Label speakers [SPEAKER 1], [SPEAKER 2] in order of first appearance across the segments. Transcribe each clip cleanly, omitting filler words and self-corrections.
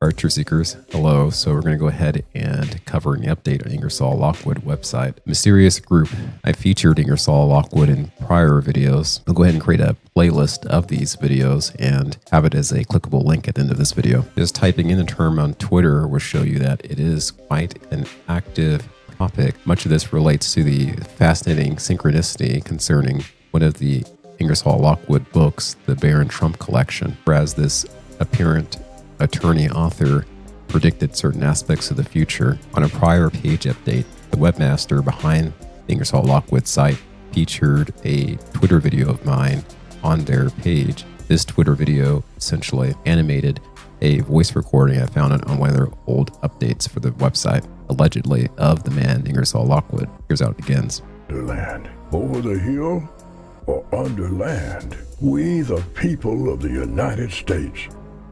[SPEAKER 1] All right, Truth Seekers, hello. So we're going to go ahead and cover an update on Ingersoll Lockwood website. Mysterious group. I featured Ingersoll Lockwood in prior videos. I'll go ahead and create a playlist of these videos and have it as a clickable link at the end of this video. Just typing in the term on Twitter will show you that it is quite an active topic. Much of this relates to the fascinating synchronicity concerning one of the Ingersoll Lockwood books, the Baron Trump collection, whereas this apparent attorney author predicted certain aspects of the future. On a prior page update, the webmaster behind the Ingersoll Lockwood site featured a Twitter video of mine on their page. This Twitter video essentially animated a voice recording I found on one of their old updates for the website, allegedly of the man Ingersoll Lockwood. Here's how it begins.
[SPEAKER 2] The land, over the hill or under land, we the people of the United States,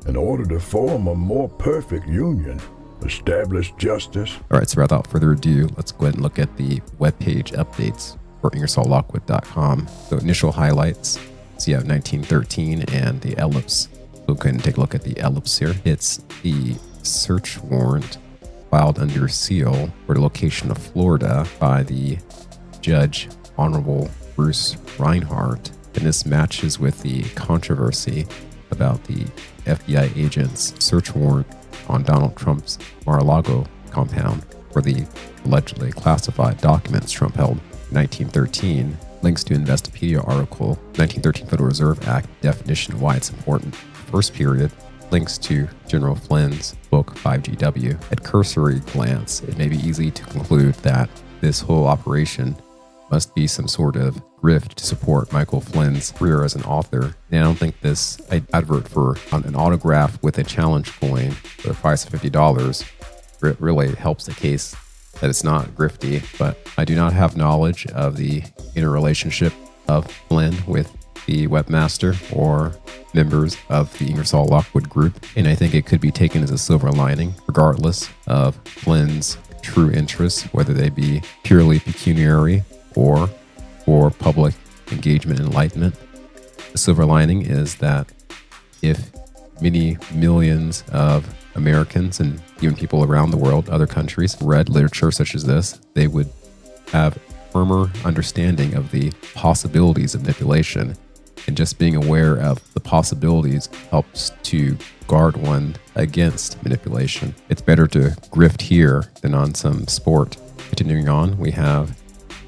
[SPEAKER 2] in order to form a more perfect union, establish justice.
[SPEAKER 1] All right, so without further ado, let's go ahead and look at the webpage updates for IngersollLockwood.com. So initial highlights, so you have 1913 and the ellipse. We'll go ahead and take a look at the ellipse here. It's the search warrant filed under seal for the location of Florida by the Judge Honorable Bruce Reinhardt. And this matches with the controversy about the FBI agents' search warrant on Donald Trump's Mar-a-Lago compound for the allegedly classified documents Trump held in 1913. Links to Investopedia article, 1913 Federal Reserve Act, definition of why it's important. First period, links to General Flynn's book 5GW. At cursory glance, it may be easy to conclude that this whole operation must be some sort of grift to support Michael Flynn's career as an author. And I don't think this advert for an autograph with a challenge coin for the price of $50 really helps the case that it's not grifty. But I do not have knowledge of the interrelationship of Flynn with the webmaster or members of the Ingersoll Lockwood group. And I think it could be taken as a silver lining, regardless of Flynn's true interests, whether they be purely pecuniary or for public engagement and enlightenment. The silver lining is that if many millions of Americans and even people around the world, other countries, read literature such as this, they would have firmer understanding of the possibilities of manipulation. And just being aware of the possibilities helps to guard one against manipulation. It's better to grift here than on some sport. Continuing on, we have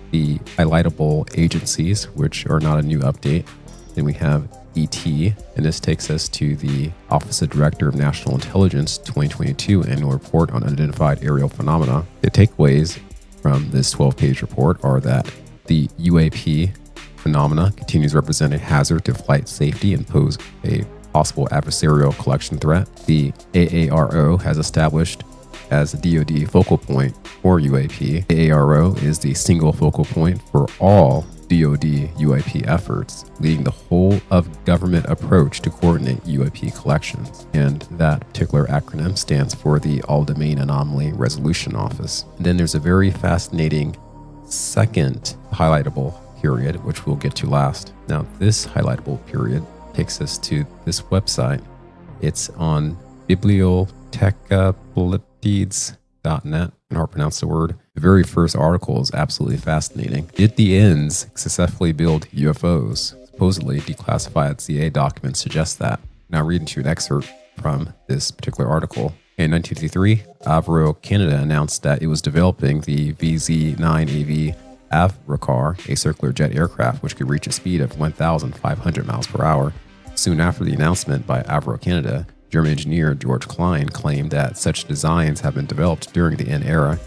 [SPEAKER 1] the highlightable agencies, which are not a new update. Then we have ET, and this takes us to the Office of Director of National Intelligence 2022 Annual Report on Unidentified Aerial Phenomena. The takeaways from this 12-page report are that the UAP phenomena continues to represent a hazard to flight safety and pose a possible adversarial collection threat. The AARO has established as a DoD focal point for UAP. AARO is the single focal point for all DoD UAP efforts, leading the whole of government approach to coordinate UAP collections. And that particular acronym stands for the All-Domain Anomaly Resolution Office. And then there's a very fascinating second highlightable period, which we'll get to last. Now, this highlightable period takes us to this website. It's on bibliotecapoliptides.net. I can hard pronounce the word. The very first article is absolutely fascinating. Did the ends successfully build UFOs? Supposedly declassified CIA documents suggest that. Now reading to an excerpt from this particular article. In 1953, Avro Canada announced that it was developing the VZ-9AV Avrocar, a circular jet aircraft which could reach a speed of 1,500 miles per hour. Soon after the announcement by Avro Canada, German engineer George Klein claimed that such designs have been developed during the N era.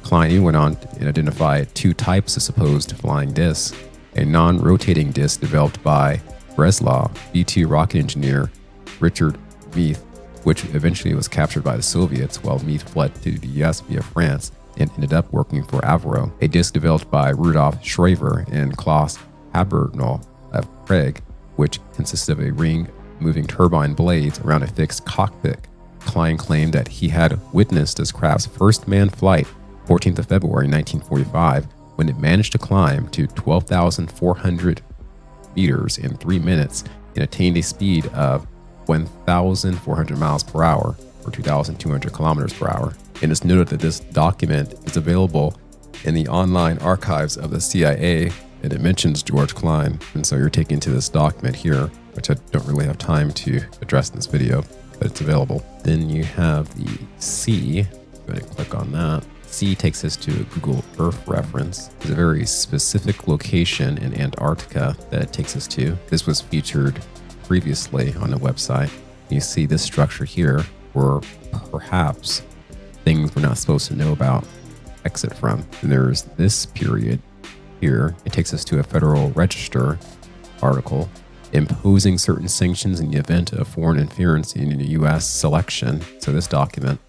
[SPEAKER 1] Klein went on to identify two types of supposed flying discs: a non-rotating disc developed by Breslau B-2 rocket engineer Richard Meath, which eventually was captured by the Soviets while Meath fled to the US via France and ended up working for Avro. A disc developed by Rudolf Schraver and Klaus Habernal of Prague, which consisted of a ring moving turbine blades around a fixed cockpit. Klein claimed that he had witnessed this craft's first manned flight, 14th of February 1945, when it managed to climb to 12,400 meters in 3 minutes and attained a speed of 1,400 miles per hour, over 2,200 kilometers per hour. And it's noted that this document is available in the online archives of the CIA, and it mentions George Klein. And so you're taken to this document here, which I don't really have time to address in this video, but it's available. Then you have the C. Go ahead and click on that. C takes us to a Google Earth reference. There's a very specific location in Antarctica that it takes us to. This was featured previously on the website. You see this structure here where perhaps things we're not supposed to know about exit from. And there's this period here. It takes us to a Federal Register article imposing certain sanctions in the event of foreign interference in the U.S. selection. So this document,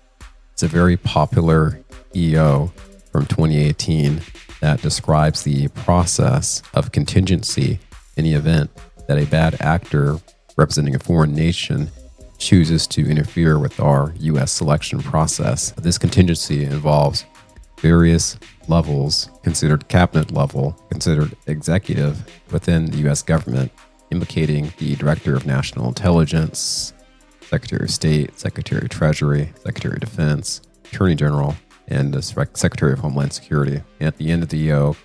[SPEAKER 1] it's a very popular EO from 2018 that describes the process of contingency in the event that a bad actor representing a foreign nation chooses to interfere with our U.S. selection process. This contingency involves various levels, considered cabinet level, considered executive within the U.S. government, implicating the Director of National Intelligence, Secretary of State, Secretary of Treasury, Secretary of Defense, Attorney General, and the Secretary of Homeland Security. And at the end of the EO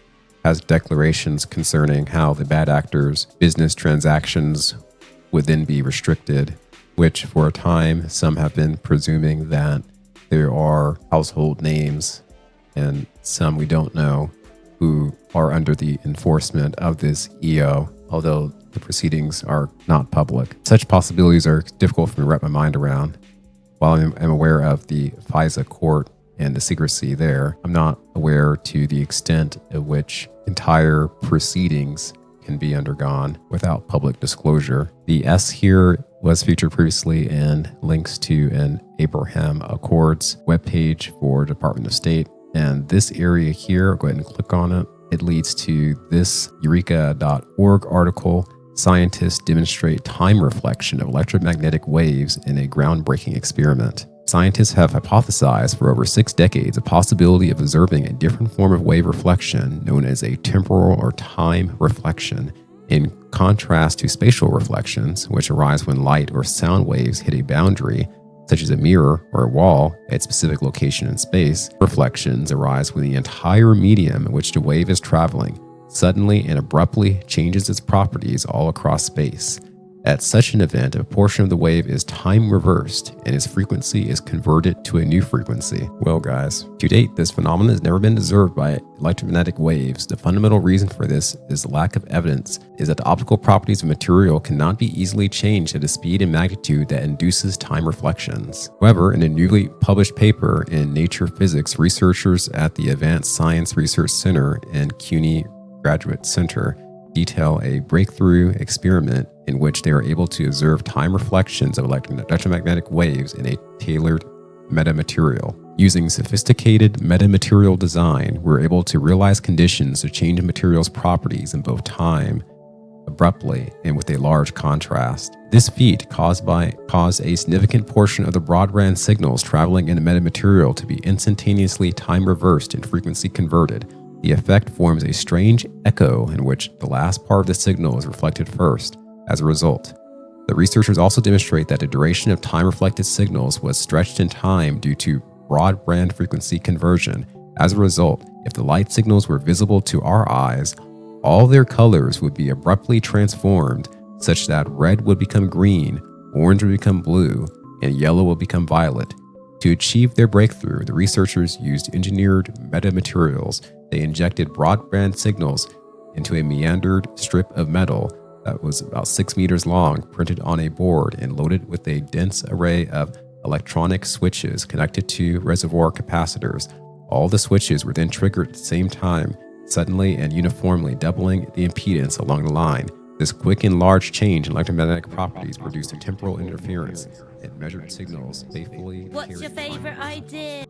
[SPEAKER 1] has declarations concerning how the bad actors' business transactions would then be restricted, which for a time some have been presuming that there are household names and some we don't know who are under the enforcement of this EO, although the proceedings are not public. Such possibilities are difficult for me to wrap my mind around. While I'm aware of the FISA court and the secrecy there, I'm not aware to the extent at which entire proceedings can be undergone without public disclosure. The S here was featured previously and links to an Abraham Accords webpage for Department of State. And this area here, go ahead and click on it. It leads to this eureka.org article. Scientists demonstrate time reflection of electromagnetic waves in a groundbreaking experiment. Scientists have hypothesized for over 6 decades the possibility of observing a different form of wave reflection known as a temporal or time reflection, in contrast to spatial reflections, which arise when light or sound waves hit a boundary, such as a mirror or a wall at a specific location in space. Reflections arise when the entire medium in which the wave is traveling suddenly and abruptly changes its properties all across space. At such an event, a portion of the wave is time reversed and its frequency is converted to a new frequency. Well, guys, to date, this phenomenon has never been observed by electromagnetic waves. The fundamental reason for this is the lack of evidence is that the optical properties of material cannot be easily changed at a speed and magnitude that induces time reflections. However, in a newly published paper in Nature Physics, researchers at the Advanced Science Research Center and CUNY Graduate Center detail a breakthrough experiment in which they are able to observe time reflections of electromagnetic waves in a tailored metamaterial. Using sophisticated metamaterial design, we're able to realize conditions to change a material's properties in both time, abruptly, and with a large contrast. This feat caused a significant portion of the broadband signals traveling in the metamaterial to be instantaneously time reversed and frequency converted. The effect forms a strange echo in which the last part of the signal is reflected first. As a result, the researchers also demonstrate that the duration of time-reflected signals was stretched in time due to broadband frequency conversion. As a result, if the light signals were visible to our eyes, all their colors would be abruptly transformed, such that red would become green, orange would become blue, and yellow will become violet. To achieve their breakthrough, the researchers used engineered metamaterials. They injected broadband signals into a meandered strip of metal that was about 6 meters long, printed on a board and loaded with a dense array of electronic switches connected to reservoir capacitors. All the switches were then triggered at the same time, suddenly and uniformly doubling the impedance along the line. This quick and large change in electromagnetic properties produced a temporal interference and measured signals faithfully.
[SPEAKER 3] What's your favorite idea?